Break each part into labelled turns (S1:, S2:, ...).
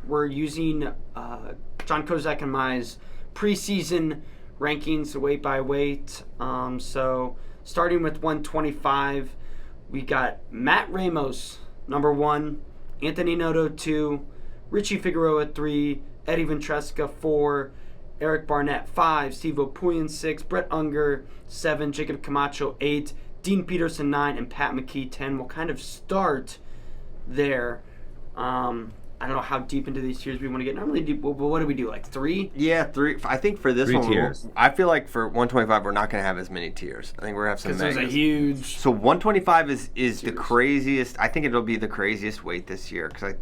S1: we're using John Kozak and my's preseason rankings weight by weight. So starting with 125, we got Matt Ramos, number 1, Anthony Noto 2, Richie Figueroa 3, Eddie Ventresca 4, Eric Barnett 5, Steve Opuyan 6, Brett Unger 7, Jacob Camacho 8, Dean Peterson 9, and Pat McKee 10. We'll kind of start there. I don't know how deep into these tiers we want to get. Normally, what do we do? Like 3?
S2: Yeah, 3. I think for this
S3: 3
S2: one,
S3: tiers.
S2: I feel like for 125, we're not going to have as many tiers. I think we're going to have some
S1: Because there's a
S2: megas.
S1: huge...
S2: So 125 is the craziest. I think it'll be the craziest weight this year because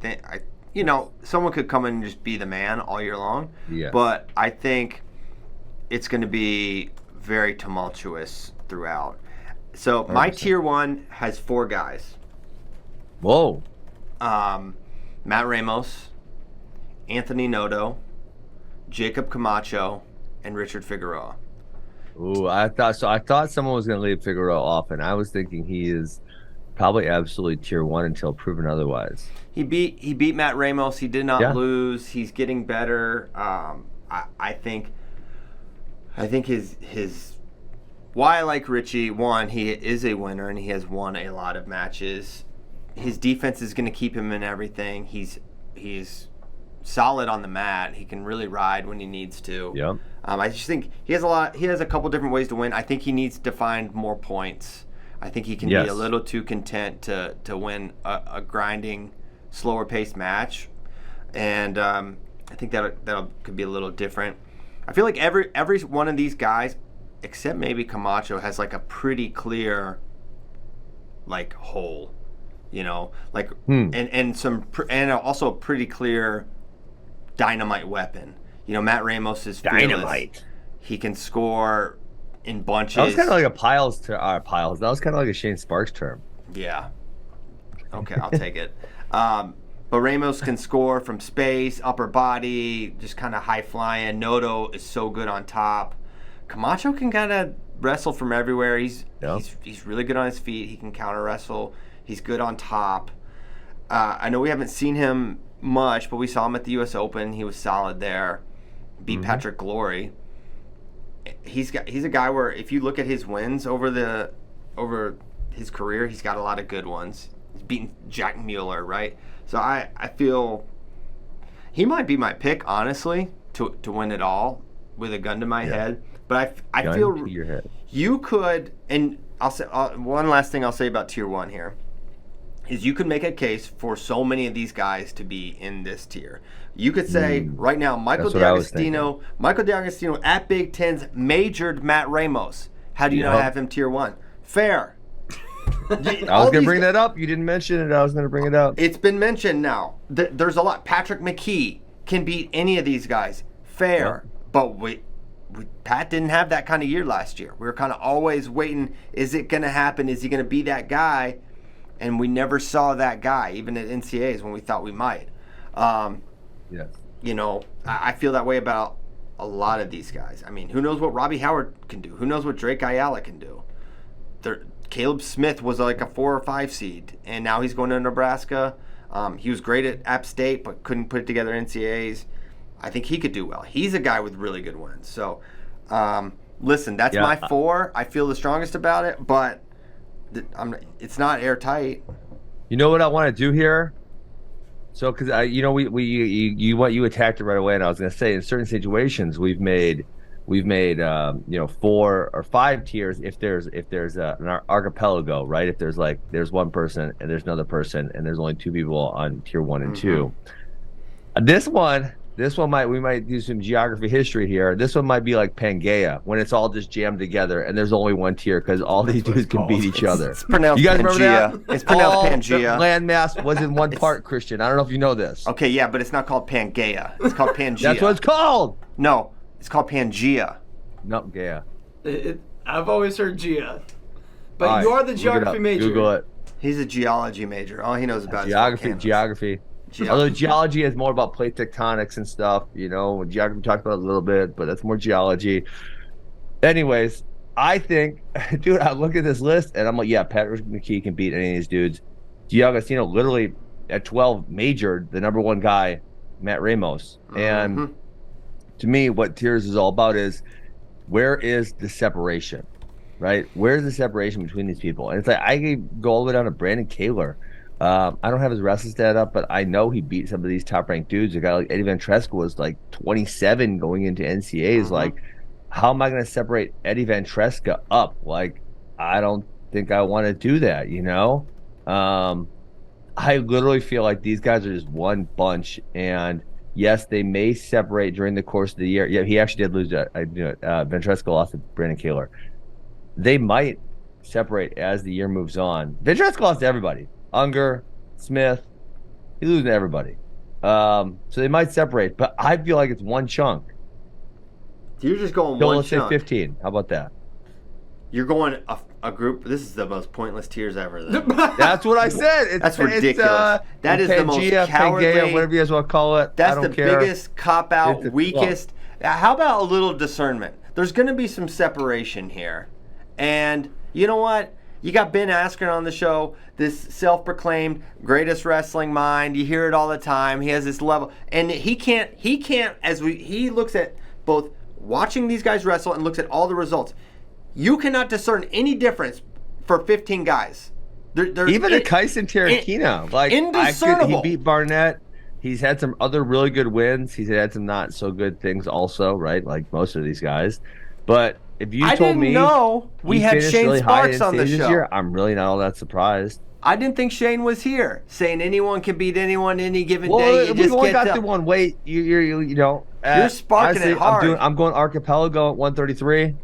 S2: someone could come in and just be the man all year long.
S3: Yeah.
S2: But I think it's going to be very tumultuous throughout. So my
S3: 100%.
S2: tier 1 has 4 guys.
S3: Whoa.
S2: Matt Ramos, Anthony Noto, Jacob Camacho, and Richard Figueroa.
S3: Ooh, I thought someone was going to leave Figueroa off, and I was thinking he is probably absolutely tier 1 until proven otherwise.
S2: He beat Matt Ramos. He did not lose. He's getting better. I think his why I like Richie, one, he is a winner and he has won a lot of matches. His defense is going to keep him in everything. He's solid on the mat. He can really ride when he needs to.
S3: Yep.
S2: I just think he has a couple different ways to win. I think he needs to find more points. I think he can be a little too content to win a grinding, slower paced match, and I think that could be a little different. I feel like every one of these guys, except maybe Camacho, has like a pretty clear like hole. And also a pretty clear dynamite weapon. Matt Ramos is fearless.
S3: Dynamite.
S2: He can score in bunches.
S3: That was kind of like a Piles. That was kind of like a Shane Sparks term.
S2: Yeah. Okay, I'll take it. But Ramos can score from space, upper body, just kind of high flying. Noto is so good on top. Camacho can kind of wrestle from everywhere. He's really good on his feet. He can counter wrestle. He's good on top. I know we haven't seen him much, but we saw him at the U.S. Open. He was solid there. Beat Patrick Glory. He's a guy where if you look at his wins over his career, he's got a lot of good ones. He's beaten Jack Mueller, right? So I feel he might be my pick, honestly, to win it all with a gun to my head. But I feel you could, and I'll say one last thing I'll say about tier 1 here. Is you could make a case for so many of these guys to be in this tier. You could say right now, Michael D'Agostino at Big Ten's majored Matt Ramos. How do you not have him tier 1? Fair.
S3: I was going to bring that up. You didn't mention it. I was going to bring it up.
S2: It's been mentioned now. There's a lot. Patrick McKee can beat any of these guys. Fair. But Pat didn't have that kind of year last year. We were kind of always waiting. Is it going to happen? Is he going to be that guy? And we never saw that guy, even at NCAAs when we thought we might. I feel that way about a lot of these guys. I mean, who knows what Robbie Howard can do? Who knows what Drake Ayala can do? Caleb Smith was like a 4 or 5 seed, and now he's going to Nebraska. He was great at App State, but couldn't put it together in NCAAs. I think he could do well. He's a guy with really good wins. So, listen, that's my 4. I feel the strongest about it, but it's not airtight.
S3: You know what I want to do here? So, because you attacked it right away, and I was going to say in certain situations we've made 4 or 5 tiers if there's an archipelago, right? If there's one person and there's another person and there's only 2 people on tier 1 and 2. This one we might do some geography history here. This one might be like Pangaea when it's all just jammed together and there's only one tier because all these dudes can beat each other.
S2: It's pronounced
S3: you guys
S2: Pangea.
S3: Remember that?
S2: It's pronounced
S3: all
S2: Pangea.
S3: The landmass was in one part, Christian. I don't know if you know this.
S2: Okay, yeah, but it's not called Pangaea. It's called Pangea.
S3: That's what it's called.
S2: No, it's called Pangea.
S3: No, Gaea.
S1: I've always heard Gia. But you're the geography major.
S3: Google it.
S2: He's a geology major. All he knows about
S3: is geography. Although geology is more about plate tectonics and stuff, geography talked about it a little bit, but that's more geology. Anyways, I think, dude, I look at this list and I'm like, Patrick McKee can beat any of these dudes. D'Agostino literally at 12 majored the number 1 guy Matt Ramos. And to me, what tiers is all about is where is the separation, right? Where's the separation between these people? And it's like I could go all the way down to Brandon Kaler. I don't have his wrestling stat up, but I know he beat some of these top-ranked dudes. A guy like Eddie Van Tresca was like 27 going into NCAAs. Like, how am I going to separate Eddie Van Tresca up? Like, I don't think I want to do that, you know? I literally feel like these guys are just one bunch, and yes, they may separate during the course of the year. Yeah, he actually did lose that. I knew it. Van Tresca lost to Brandon Kaler. They might separate as the year moves on. Van Tresca lost to everybody. Unger, Smith, he losing to everybody. So they might separate, but I feel like it's one chunk.
S2: You're just going
S3: So
S2: one
S3: let's
S2: chunk.
S3: say 15. How about that?
S2: You're going a group. This is the most pointless tiers ever. Then.
S3: That's what I said.
S2: That's ridiculous. That is the most
S3: Pangea,
S2: cowardly.
S3: Pangea, whatever you guys want to call it.
S2: That's
S3: I don't
S2: the
S3: care.
S2: biggest cop out,
S3: It's a-
S2: weakest. How about a little discernment? There's going to be some separation here, and you know what? You got Ben Askren on the show, this self-proclaimed greatest wrestling mind. You hear it all the time. He has this level, and he can't. He looks at both watching these guys wrestle and looks at all the results. You cannot discern any difference for 15 guys.
S3: Even a Kyson Tarantino,
S2: indiscernible.
S3: He beat Barnett. He's had some other really good wins. He's had some not so good things also, right? Like most of these guys. But if you told me
S2: know we had Shane
S3: really high
S2: Sparks on the
S3: this
S2: show.
S3: year, I'm really not all that surprised.
S2: I didn't think Shane was here, saying anyone can beat anyone any given
S3: Well,
S2: day. You
S3: we've
S2: just
S3: only
S2: get
S3: got
S2: to,
S3: the one weight. You're
S2: sparking it hard.
S3: I'm going archipelago at 133.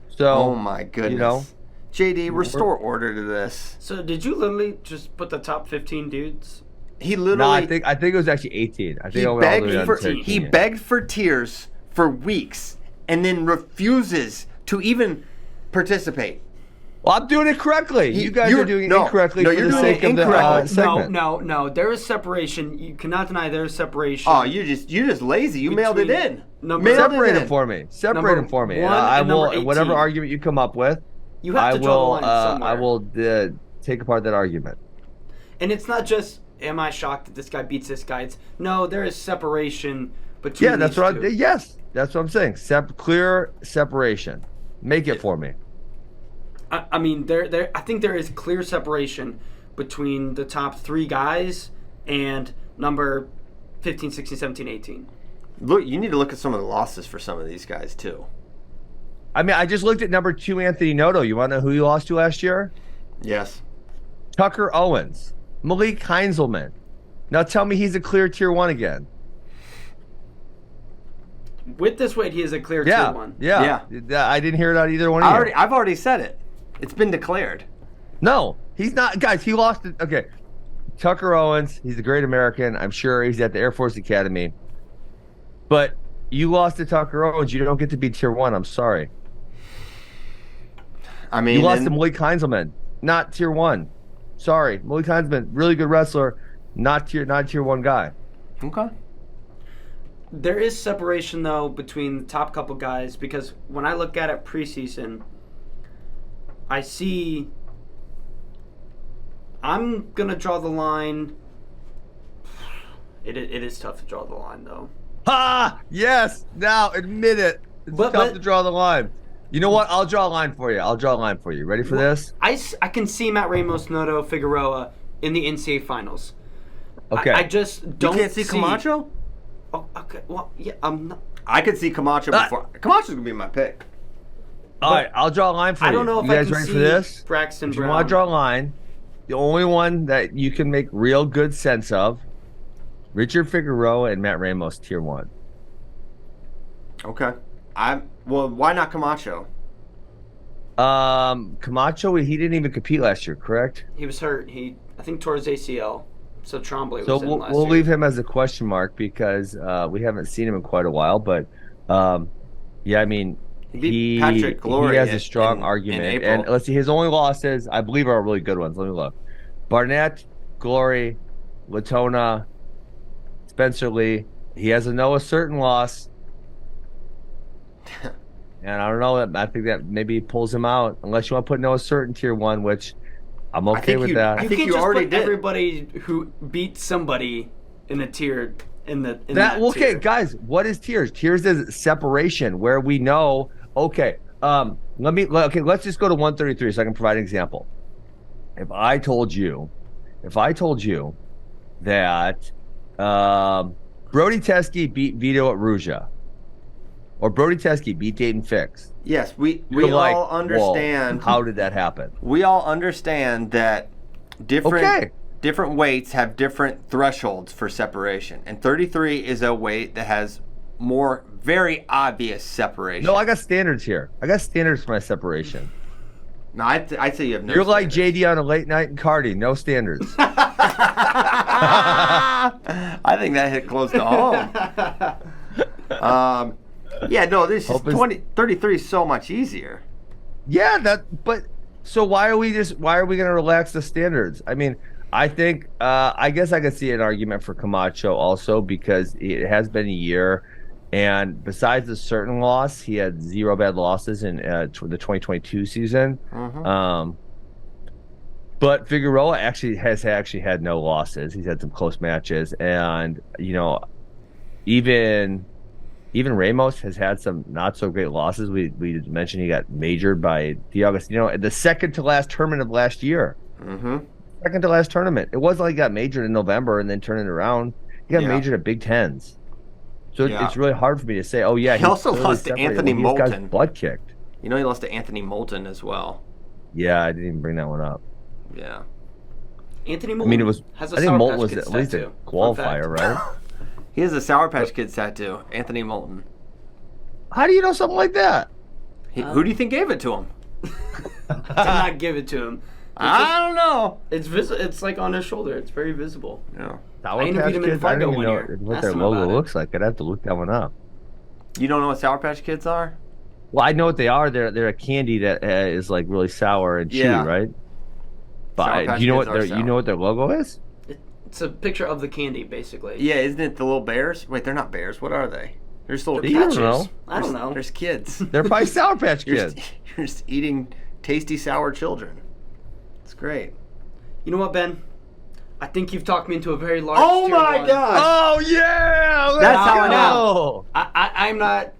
S3: So,
S2: oh my goodness.
S3: You know,
S2: JD, restore order to this.
S1: So did you literally just put the top 15 dudes?
S2: He
S3: no,
S2: literally.
S3: I think it was actually 18. I think
S2: he
S3: I went all the way
S2: begged
S3: down
S2: for
S3: to 13,
S2: he
S3: yeah.
S2: begged for tears for weeks, and then refuses to even participate.
S3: Well, I'm doing it correctly. You guys are doing it incorrectly
S2: no,
S3: for
S2: you're
S3: the
S2: doing
S3: sake
S2: it
S3: of the
S2: incorrectly.
S3: segment.
S1: No. There is separation. You cannot deny there is separation.
S2: Oh, you just lazy. You mailed it in.
S1: Number-
S3: Separate
S2: in.
S3: it for me. Separate
S1: Number
S3: them for me.
S1: one
S3: I
S1: and
S3: will,
S1: number 18.
S3: whatever argument you come up with,
S1: You have to draw the line somewhere.
S3: I will take apart that argument.
S1: And it's not just, am I shocked that this guy beats this guy? It's, no, there is separation between
S3: Yeah, that's
S1: these
S3: what
S1: two.
S3: yes, that's what I'm saying. Clear separation. Make it for me.
S1: I mean, I think there is clear separation between the top three guys and number 15, 16, 17, 18.
S2: Look, you need to look at some of the losses for some of these guys too.
S3: I mean, I just looked at number 2, Anthony Noto. You want to know who he lost to last year?
S2: Yes.
S3: Tucker Owens, Malik Heinzelman. Now tell me he's a clear tier 1 again.
S1: With this weight, he is a clear tier 1.
S3: Yeah. I didn't hear it out either one of you.
S2: I've already said it. It's been declared.
S3: No, he's not. Guys, he lost it. Okay. Tucker Owens, he's a great American. I'm sure he's at the Air Force Academy. But you lost to Tucker Owens. You don't get to be tier 1. I'm sorry.
S2: I mean,
S3: you lost to Malik Heinzelman, not tier 1. Sorry. Malik Heinzelman, really good wrestler, not tier 1 guy.
S2: Okay.
S1: There is separation, though, between the top couple guys because when I look at it preseason, I see I'm going to draw the line. It is tough to draw the line, though.
S3: Ha! Yes! Now, admit it. It's tough to draw the line. You know what? I'll draw a line for you. Ready for this?
S1: I can see Matt Ramos, Noto, Figueroa in the NCAA finals.
S3: Okay.
S1: I just don't
S2: You can't see Camacho?
S1: Oh, okay. Well, yeah, I'm not.
S2: I could see Camacho before. Camacho's going to be my pick.
S3: All right, I'll draw a line for you.
S1: I don't know if
S3: you
S1: I
S3: guys
S1: can
S3: ready
S1: see
S3: for this?
S1: Braxton
S3: If you
S1: Brown.
S3: want to draw a line, the only one that you can make real good sense of, Richard Figueroa and Matt Ramos, tier 1.
S2: Okay. Well, why not Camacho?
S3: Camacho, he didn't even compete last year, correct?
S1: He was hurt. I think tore his ACL. So Trombley was
S3: So
S1: in last
S3: we'll
S1: year.
S3: leave him as a question mark because we haven't seen him in quite a while. But yeah, I mean,
S2: beat Patrick Glory
S3: he has a
S2: in-
S3: strong
S2: in
S3: argument.
S2: April.
S3: And let's see, his only losses, I believe, are really good ones. Let me look. Barnett, Glory, Latona, Spencer Lee. He has a Noah Certain loss. And I don't know. I think that maybe pulls him out. Unless you want to put Noah Certain tier 1, which I'm okay with that.
S2: I
S1: You
S2: think
S1: can't
S2: you
S1: just
S2: already
S1: put
S2: did.
S1: everybody who beat somebody in a tier in that
S3: Okay,
S1: tier.
S3: guys, what is tiers? Tiers is separation where we know. Okay, let's just go to 133 so I can provide an example. If I told you that Brody Teske beat Vito at Ruja, or Brody Teske beat Dayton Fix,
S2: Yes, we
S3: you're like,
S2: all understand.
S3: whoa, how did that happen?
S2: We all understand that different weights have different thresholds for separation, and 33 is a weight that has more very obvious separation.
S3: No, I got standards here. I got standards for my separation.
S2: No, I'd say you have no.
S3: You're like
S2: standards.
S3: JD on a late night in Cardi, no standards.
S2: I think that hit close to home. Yeah, no, this is 33 is so much easier.
S3: Yeah, but so why are we going to relax the standards? I mean, I think I guess I could see an argument for Camacho also because it has been a year, and besides a certain loss, he had 0 bad losses in the 2022 season.
S2: Mm-hmm.
S3: But Figueroa has had no losses. He's had some close matches, and even Ramos has had some not so great losses. We mentioned he got majored by D'Agostino at the second to last tournament of last year.
S2: Mm-hmm.
S3: Second to last tournament. It wasn't like he got majored in November and then turned it around. He got majored at Big Tens. So it's really hard for me to say, oh yeah.
S2: He also lost to Anthony Moulton.
S3: He got butt kicked.
S2: He lost to Anthony Moulton as well.
S3: Yeah, I didn't even bring that one up.
S2: Yeah.
S1: Anthony Moulton
S3: I think Moulton was at least a qualifier, right?
S2: He has a Sour Patch Kids tattoo, Anthony Moulton.
S3: How do you know something like that?
S2: Who do you think gave it to him?
S1: Did not give it to him.
S2: I don't know.
S1: It's It's like on his shoulder. It's very visible.
S2: Yeah.
S3: Sour
S1: I interviewed him in
S3: Kids? I don't
S1: Fargo
S3: even
S1: one
S3: know
S1: year.
S3: what
S1: Asked
S3: their
S1: him
S3: logo
S1: about it.
S3: looks like. I'd have to look that one up.
S2: You don't know what Sour Patch Kids are?
S3: Well, I know what they are. They're a candy that is like really sour and chewy, right? But do you know what their logo is?
S1: It's a picture of the candy, basically.
S2: Yeah, isn't it the little bears? Wait, they're not bears. What are they? They're just little
S3: You don't
S2: catchers.
S3: know.
S1: I don't know.
S2: There's kids.
S3: They're probably Sour Patch Kids.
S2: You're just eating tasty sour children. It's great.
S1: You know what, Ben? I think you've talked me into a very large.
S2: Oh
S1: tier
S2: my
S1: one.
S2: god!
S3: Oh yeah!
S2: That's how I
S3: know.
S1: I'm not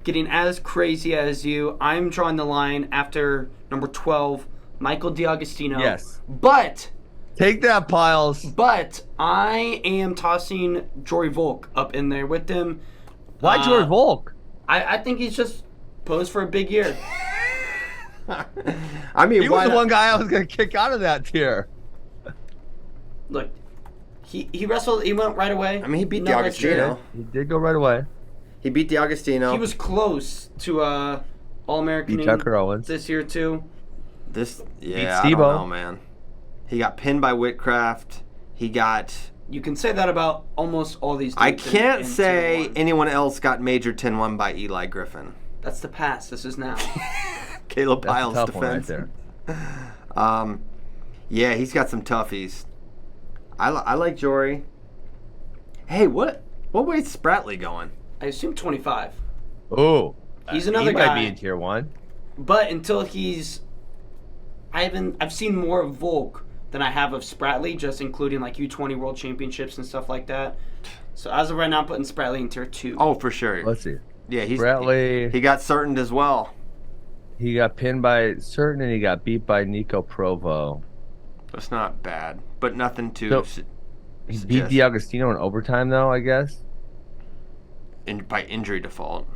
S1: getting as crazy as you. I'm drawing the line after number 12, Michael D'Agostino.
S3: Yes.
S1: But
S3: Take that, Piles.
S1: But I am tossing Jory Volk up in there with him.
S3: Why Jory Volk?
S1: I think he's just posed for a big year.
S2: I mean,
S3: He was the one guy I was going to kick out of that tier.
S1: Look, he wrestled. He went right away.
S2: I mean, he beat
S1: No
S2: D'Agostino.
S3: He did go right away.
S2: He beat D'Agostino.
S1: He was close to All-American
S3: Beat Tucker Owens
S1: this year too.
S2: I don't
S3: Steve-O.
S2: know, man. He got pinned by Whitcraft. He got...
S1: You can say that about almost all these dudes.
S2: I can't
S1: in
S2: say
S1: Tier 1.
S2: anyone else got majored 10-1 by Eli Griffin.
S1: That's the past. This is now.
S2: Caleb
S3: That's
S2: Piles'
S3: a tough
S2: defense.
S3: one right there.
S2: Yeah, he's got some toughies. I like Jory. Hey, what weight's Spratley going?
S1: I assume 25.
S3: Oh,
S1: He's another
S3: he
S1: guy.
S3: might be in tier 1.
S1: But until he's... I've seen more of Volk than I have of Spratley, just including like U20 World Championships and stuff like that. So as of right now, I'm putting Spratley in tier 2.
S2: Oh, for sure.
S3: Let's see.
S2: Yeah,
S3: Spratley.
S2: He got certain as well.
S3: He got pinned by Certain and he got beat by Nico Provo.
S2: That's not bad, but nothing to
S3: He beat D'Agostino in overtime, though, I guess.
S2: by injury default.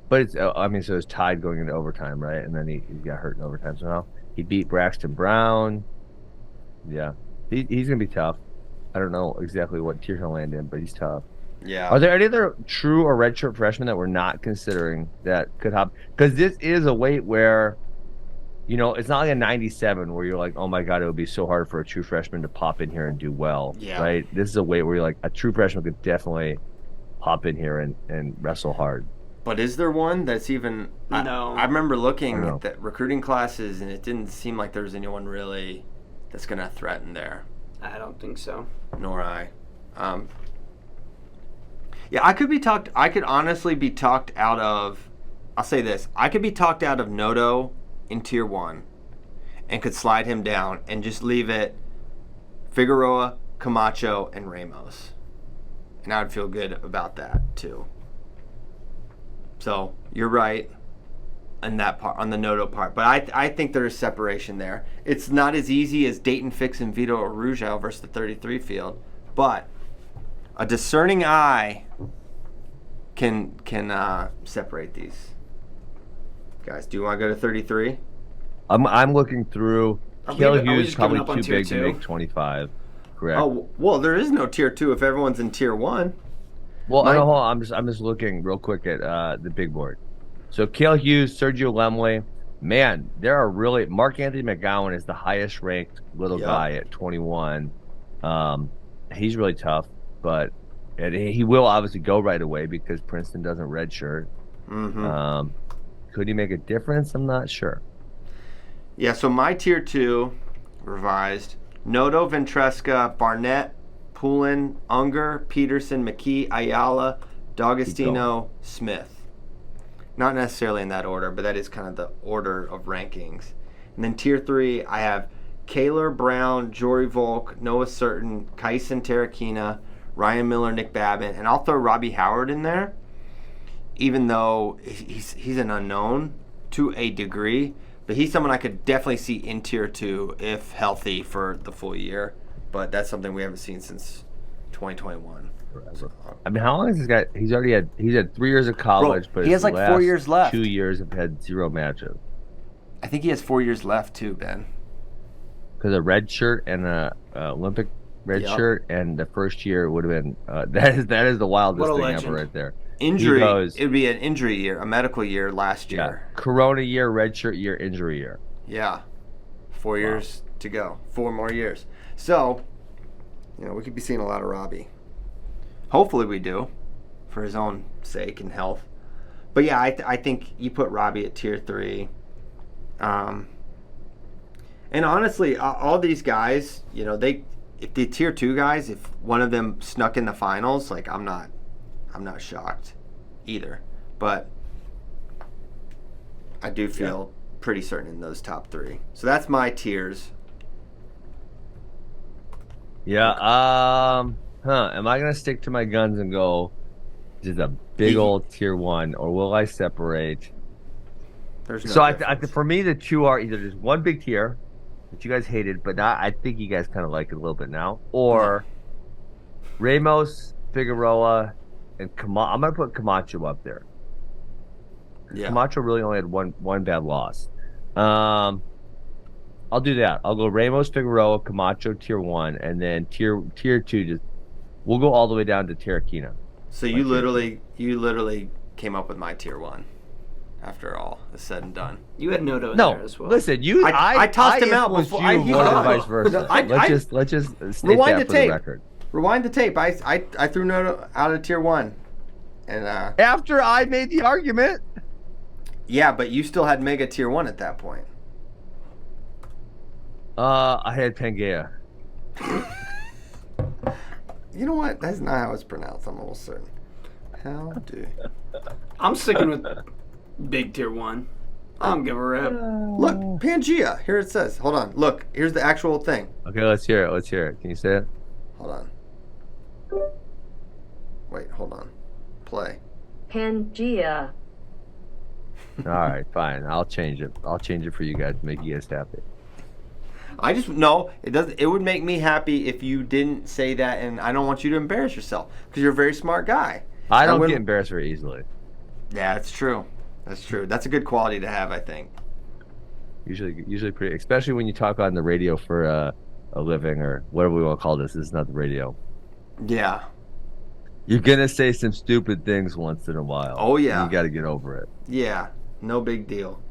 S3: But it's, so it's tied going into overtime, right? And then he got hurt in overtime somehow. He beat Braxton Brown. Yeah. He's going to be tough. I don't know exactly what tier he'll land in, but he's tough.
S2: Yeah.
S3: Are there any other true or redshirt freshmen that we're not considering that could hop? Because this is a weight where, it's not like a 97 where you're like, oh my God, it would be so hard for a true freshman to pop in here and do well.
S2: Yeah.
S3: Right? This is a weight where you're like, a true freshman could definitely pop in here and wrestle hard.
S2: But is there one that's even...
S1: No.
S2: I remember looking at the recruiting classes, and it didn't seem like there was anyone really that's going to threaten there.
S1: I don't think so.
S2: Nor I. Yeah, I could honestly be talked out of... I'll say this. I could be talked out of Noto in Tier 1 and could slide him down and just leave it Figueroa, Camacho, and Ramos. and I would feel good about that too. So you're right on that part, on the Noto part, but I think there is separation there. It's not as easy as Dayton Fix and Vito Arujau versus the 33 field, but a discerning eye can separate these guys. Do you want to go to 33?
S3: I'm looking through. Cale Hughes
S1: just giving
S3: probably
S1: up on
S3: too
S1: tier
S3: big to
S1: two?
S3: make 25. Correct.
S2: Oh well, there is no tier 2 if everyone's in tier 1.
S3: Well,
S2: Mike?
S3: no, hold on. I'm just looking real quick at the big board. So Cale Hughes, Sergio Lemley, man, there are really Mark Anthony McGowan is the highest ranked little guy at 21. He's really tough, but he will obviously go right away because Princeton doesn't redshirt.
S2: Mm-hmm.
S3: Could he make a difference? I'm not sure.
S2: Yeah. So my tier 2 revised: Noto, Ventresca, Barnett, Poulin, Unger, Peterson, McKee, Ayala, D'Agostino, Smith. Not necessarily in that order, but that is kind of the order of rankings. And then tier 3, I have Kaler, Brown, Jory Volk, Noah Certain, Kyson Terrakina, Ryan Miller, Nick Babin, and I'll throw Robbie Howard in there, even though he's an unknown to a degree, but he's someone I could definitely see in tier 2 if healthy for the full year. But that's something we haven't seen since 2021. So,
S3: I mean, how long has this guy? He's had 3 years of college, but
S2: he has
S3: his
S2: like 4 years left.
S3: 2 years have had 0 matches.
S2: I think he has 4 years left too, Ben.
S3: Because a red shirt and a Olympic red shirt, and the first year would have been that is the wildest thing
S1: legend.
S3: ever right there.
S2: Injury. It would be an injury year, a medical year last year.
S3: Yeah. Corona year, red shirt year, injury year.
S2: Yeah. 4 years to go. 4 more years. So, we could be seeing a lot of Robbie. Hopefully we do, for his own sake and health. But yeah, I think you put Robbie at tier 3. And honestly, all these guys, if the tier 2 guys, if one of them snuck in the finals, like I'm not shocked either. But I do feel pretty certain in those top 3. So that's my tiers.
S3: Yeah. Am I gonna stick to my guns and go just a big old tier 1, or will I separate?
S2: There's no
S3: so
S2: difference.
S3: for me, the 2 are either just one big tier that you guys hated, but now I think you guys kind of like it a little bit now, or Ramos, Figueroa, and Camacho. I'm gonna put Camacho up there.
S2: Yeah.
S3: Camacho really only had one bad loss. I'll do that. I'll go Ramos, Figueroa, Camacho, tier 1, and then tier 2 just. We'll go all the way down to Terrakina.
S2: So you literally came up with my tier 1 after all is said and done.
S1: You had Noto there as well.
S3: Listen,
S2: I tossed him out before.
S3: Vice versa. Let's just state
S2: rewind
S3: that
S2: the
S3: for
S2: tape.
S3: the record.
S2: Rewind the tape. I threw Noto out of tier 1, and
S3: After I made the argument.
S2: yeah, but you still had mega tier 1 at that point.
S3: I had Pangea.
S2: You know what? That's not how it's pronounced. I'm almost certain. How do?
S1: I'm sticking with big tier 1. I don't give a rip.
S2: Look, Pangea. Here it says. Hold on. Look, here's the actual thing.
S3: Okay, let's hear it. Can you say it?
S2: Hold on. Wait, hold on. Play.
S4: Pangea.
S3: All right, fine. I'll change it. I'll change it for you guys to make you guys happy.
S2: I just no. It doesn't. It would make me happy if you didn't say that, and I don't want you to embarrass yourself because you're a very smart guy.
S3: I don't get embarrassed very easily.
S2: Yeah, that's true. That's true. That's a good quality to have, I think.
S3: Usually pretty, especially when you talk on the radio for a living or whatever we want to call this. This is not the radio.
S2: Yeah.
S3: You're gonna say some stupid things once in a while.
S2: Oh yeah.
S3: You got to get over it.
S2: Yeah. No big deal.